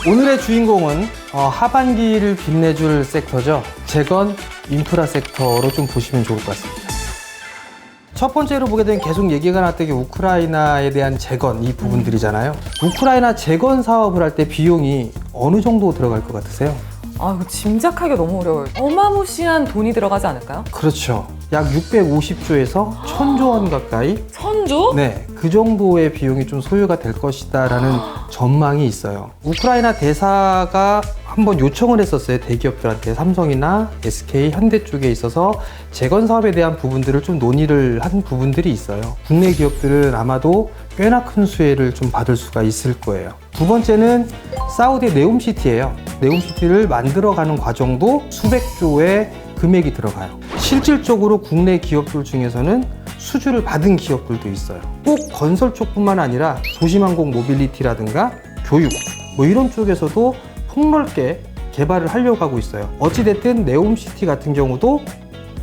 오늘의 주인공은 하반기를 빛내줄 섹터죠. 재건 인프라 섹터로 좀 보시면 좋을 것 같습니다. 첫 번째로 보게 되면 계속 얘기가 나왔던 게 우크라이나에 대한 재건 이 부분들이잖아요. 우크라이나 재건 사업을 할 때 비용이 어느 정도 들어갈 것 같으세요? 아, 이거 짐작하기가 너무 어려워요. 어마무시한 돈이 들어가지 않을까요? 그렇죠. 약 650조에서 1000조 원 가까이. 1000조? 네, 그 정도의 비용이 좀 소요가 될 것이다라는 전망이 있어요. 우크라이나 대사가 한번 요청을 했었어요. 대기업들한테 삼성이나 SK, 현대 쪽에 있어서 재건 사업에 대한 부분들을 좀 논의를 한 부분들이 있어요. 국내 기업들은 아마도 꽤나 큰 수혜를 좀 받을 수가 있을 거예요. 두 번째는 사우디의 네옴시티예요. 네옴시티를 만들어가는 과정도 수백 조의 금액이 들어가요. 실질적으로 국내 기업들 중에서는 수주를 받은 기업들도 있어요. 꼭 건설 쪽뿐만 아니라 도시망공 모빌리티라든가 교육 뭐 이런 쪽에서도 폭넓게 개발을 하려고 하고 있어요. 어찌됐든 네옴시티 같은 경우도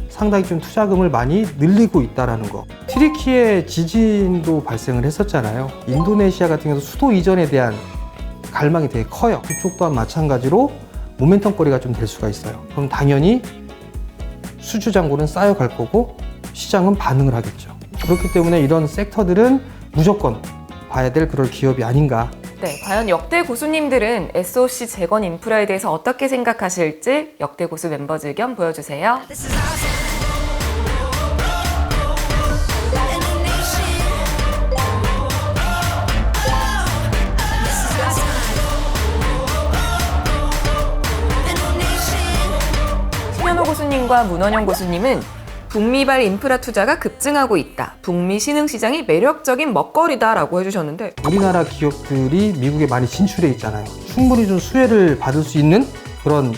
상당히 좀 투자금을 많이 늘리고 있다는 거. 튀르키예 지진도 발생을 했었잖아요. 인도네시아 같은 경우도 수도 이전에 대한 갈망이 되게 커요. 그쪽 또한 마찬가지로 모멘텀거리가 좀 될 수가 있어요. 그럼 당연히 수주 잔고는 쌓여갈 거고 시장은 반응을 하겠죠. 그렇기 때문에 이런 섹터들은 무조건 봐야 될 그럴 기업이 아닌가. 네, 과연 역대 고수님들은 SOC 재건 인프라에 대해서 어떻게 생각하실지 역대 고수 멤버즈 의견 보여주세요. 신현호 고수님과 문원영 고수님은 북미발 인프라 투자가 급증하고 있다. 북미 신흥시장이 매력적인 먹거리다라고 해주셨는데 우리나라 기업들이 미국에 많이 진출해 있잖아요. 충분히 좀 수혜를 받을 수 있는 그런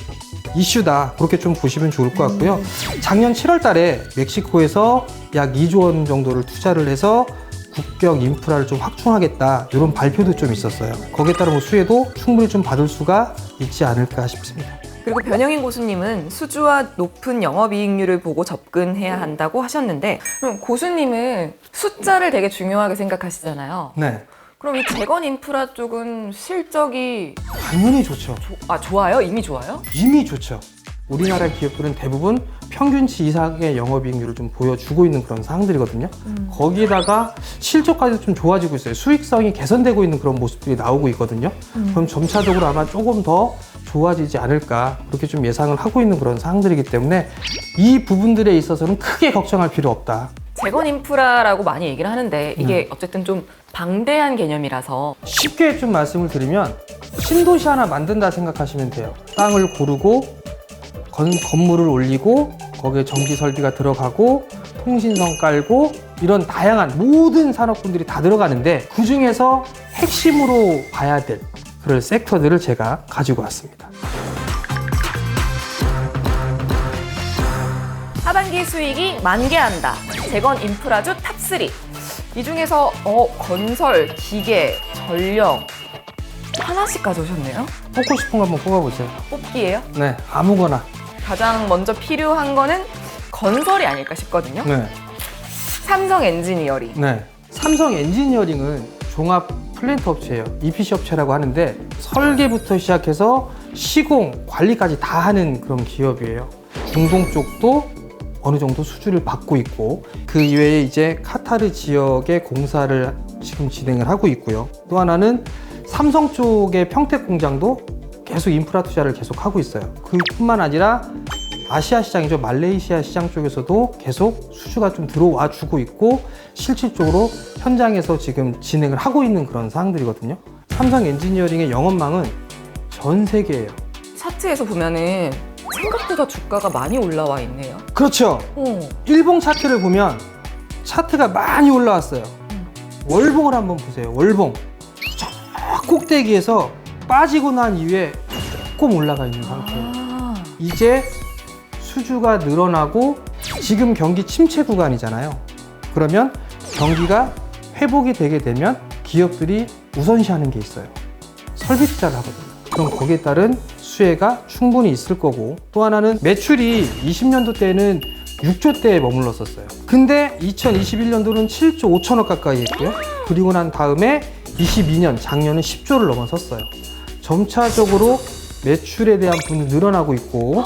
이슈다. 그렇게 좀 보시면 좋을 것 같고요. 작년 7월 달에 멕시코에서 약 2조 원 정도를 투자를 해서 국경 인프라를 좀 확충하겠다. 이런 발표도 좀 있었어요. 거기에 따른 수혜도 충분히 좀 받을 수가 있지 않을까 싶습니다. 그리고 변영인 고수님은 수주와 높은 영업이익률을 보고 접근해야 한다고 하셨는데 그럼 고수님은 숫자를 되게 중요하게 생각하시잖아요. 네. 그럼 이 재건 인프라 쪽은 실적이 당연히 좋죠. 좋아요? 이미 좋아요? 이미 좋죠. 우리나라 기업들은 대부분 평균치 이상의 영업이익률을 좀 보여주고 있는 그런 상황들이거든요. 거기다가 실적까지도 좀 좋아지고 있어요. 수익성이 개선되고 있는 그런 모습들이 나오고 있거든요. 그럼 점차적으로 아마 조금 더 좋아지지 않을까 그렇게 좀 예상을 하고 있는 그런 상황들이기 때문에 이 부분들에 있어서는 크게 걱정할 필요 없다. 재건 인프라라고 많이 얘기를 하는데 이게 어쨌든 좀 방대한 개념이라서 쉽게 좀 말씀을 드리면 신도시 하나 만든다 생각하시면 돼요. 땅을 고르고 건물을 올리고 거기에 전기 설비가 들어가고 통신선 깔고 이런 다양한 모든 산업군들이 다 들어가는데 그 중에서 핵심으로 봐야 될 그런 섹터들을 제가 가지고 왔습니다. 하반기 수익이 만개한다. 재건 인프라주 탑3. 이 중에서 건설, 기계, 전력 하나씩 가져오셨네요. 뽑고 싶은 거 한번 뽑아보세요. 뽑기예요. 네, 아무거나. 가장 먼저 필요한 거는 건설이 아닐까 싶거든요. 네, 삼성 엔지니어링. 네. 삼성 엔지니어링은 종합 플랜트 업체예요. EPC 업체라고 하는데 설계부터 시작해서 시공, 관리까지 다 하는 그런 기업이에요. 중동 쪽도 어느 정도 수주를 받고 있고 그 이외에 이제 카타르 지역에 공사를 지금 진행을 하고 있고요. 또 하나는 삼성 쪽의 평택 공장도 계속 인프라 투자를 계속 하고 있어요. 그뿐만 아니라 아시아 시장이죠. 말레이시아 시장 쪽에서도 계속 수주가 좀 들어와 주고 있고 실질적으로 현장에서 지금 진행을 하고 있는 그런 상황들이거든요. 삼성 엔지니어링의 영업망은 전 세계예요. 차트에서 보면은 생각보다 주가가 많이 올라와 있네요. 그렇죠. 일봉 차트를 보면 차트가 많이 올라왔어요. 월봉을 한번 보세요. 월봉. 저 꼭대기에서 빠지고 난 이후에 조금 올라가 있는 상태예요. 이제 수주가 늘어나고 지금 경기 침체 구간이잖아요. 그러면 경기가 회복이 되게 되면 기업들이 우선시하는 게 있어요. 설비 투자를 하거든요. 그럼 거기에 따른 수혜가 충분히 있을 거고 또 하나는 매출이 20년도 때는 6조대에 머물렀었어요. 근데 2021년도는 7조 5천억 가까이 했고요. 그리고 난 다음에 22년 작년은 10조를 넘어섰어요. 점차적으로 매출에 대한 부분은 늘어나고 있고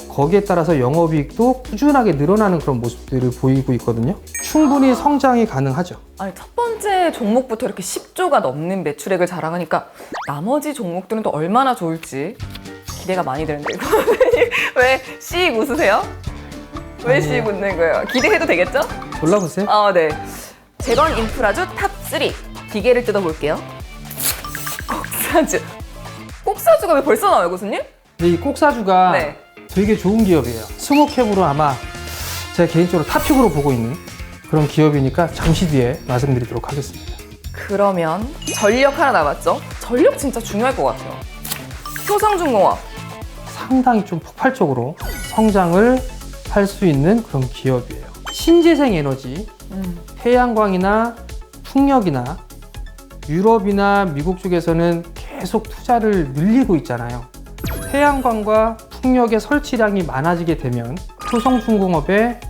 거기에 따라서 영업이익도 꾸준하게 늘어나는 그런 모습들을 보이고 있거든요. 충분히 성장이 가능하죠. 아니, 첫 번째 종목부터 이렇게 10조가 넘는 매출액을 자랑하니까 나머지 종목들은 또 얼마나 좋을지 기대가 많이 되는데 왜 씩 웃으세요? 왜 씩 웃는 거예요? 기대해도 되겠죠? 골라보세요. 네. 재건 인프라주 탑3 기계를 뜯어볼게요. 꼭사주. 꼭사주가 왜 벌써 나와요, 교수님? 근데 이 꼭사주가 네. 되게 좋은 기업이에요. 스몰캡으로 아마 제가 개인적으로 탑픽으로 보고 있는 그런 기업이니까 잠시 뒤에 말씀드리도록 하겠습니다. 그러면 전력 하나 남았죠? 전력 진짜 중요할 것 같아요. 효성중공업. 상당히 좀 폭발적으로 성장을 할 수 있는 그런 기업이에요. 신재생 에너지, 태양광이나 풍력이나 유럽이나 미국 쪽에서는 계속 투자를 늘리고 있잖아요. 태양광과 풍력의 설치량이 많아지게 되면 효성중공업의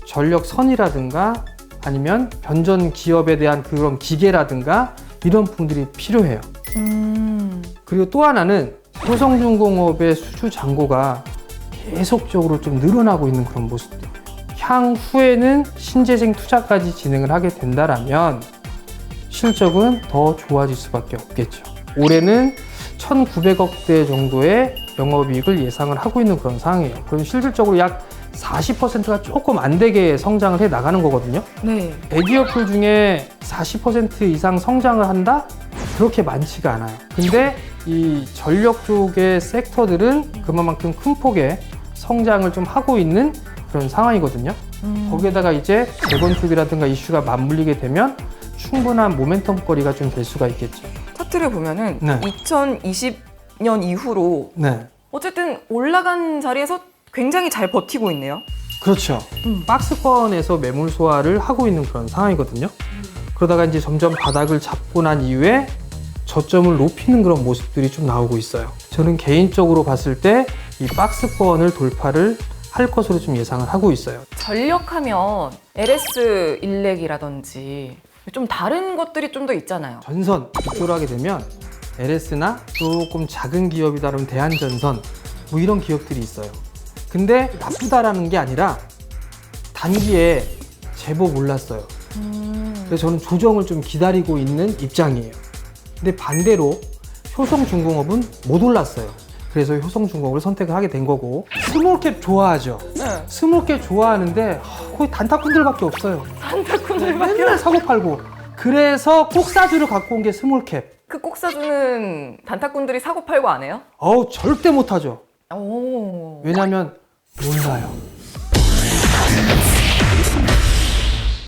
전력선이라든가 아니면 변전 기업에 대한 그런 기계라든가 이런 부분들이 필요해요. 그리고 또 하나는 효성중공업의 수주 잔고가 계속적으로 좀 늘어나고 있는 그런 모습들. 향후에는 신재생 투자까지 진행을 하게 된다라면 실적은 더 좋아질 수밖에 없겠죠. 올해는 1,900억대 정도의 영업이익을 예상을 하고 있는 그런 상황이에요. 그럼 실질적으로 약 40%가 조금 안 되게 성장을 해 나가는 거거든요. 네. 대기업들 중에 40% 이상 성장을 한다? 그렇게 많지가 않아요. 근데 이 전력 쪽의 섹터들은 그만큼 큰 폭의 성장을 좀 하고 있는 그런 상황이거든요. 거기에다가 이제 재건축이라든가 이슈가 맞물리게 되면 충분한 모멘텀 거리가 좀 될 수가 있겠죠. 차트를 보면은 네. 2020년 이후로 네. 어쨌든 올라간 자리에서 굉장히 잘 버티고 있네요. 그렇죠. 박스권에서 매물 소화를 하고 있는 그런 상황이거든요. 그러다가 이제 점점 바닥을 잡고 난 이후에 저점을 높이는 그런 모습들이 좀 나오고 있어요. 저는 개인적으로 봤을 때 이 박스권을 돌파를 할 것으로 좀 예상을 하고 있어요. 전력하면 LS 일렉이라든지 좀 다른 것들이 좀 더 있잖아요. 전선 이쪽으로 하게 되면 LS나 조금 작은 기업이다 그러면 대한전선 뭐 이런 기업들이 있어요. 근데 나쁘다라는 게 아니라 단기에 제법 올랐어요. 그래서 저는 조정을 좀 기다리고 있는 입장이에요. 근데 반대로 효성중공업은 못 올랐어요. 그래서 효성중공업을 선택을 하게 된 거고. 스몰캡 좋아하죠? 네. 스몰캡 좋아하는데 거의 단타꾼들밖에 없어요. 맨날 사고 팔고. 그래서 꼭사주를 갖고 온 게 스몰캡. 그 꼭사주는 단타꾼들이 사고 팔고 안 해요? 절대 못하죠. 오. 왜냐면 몰라요.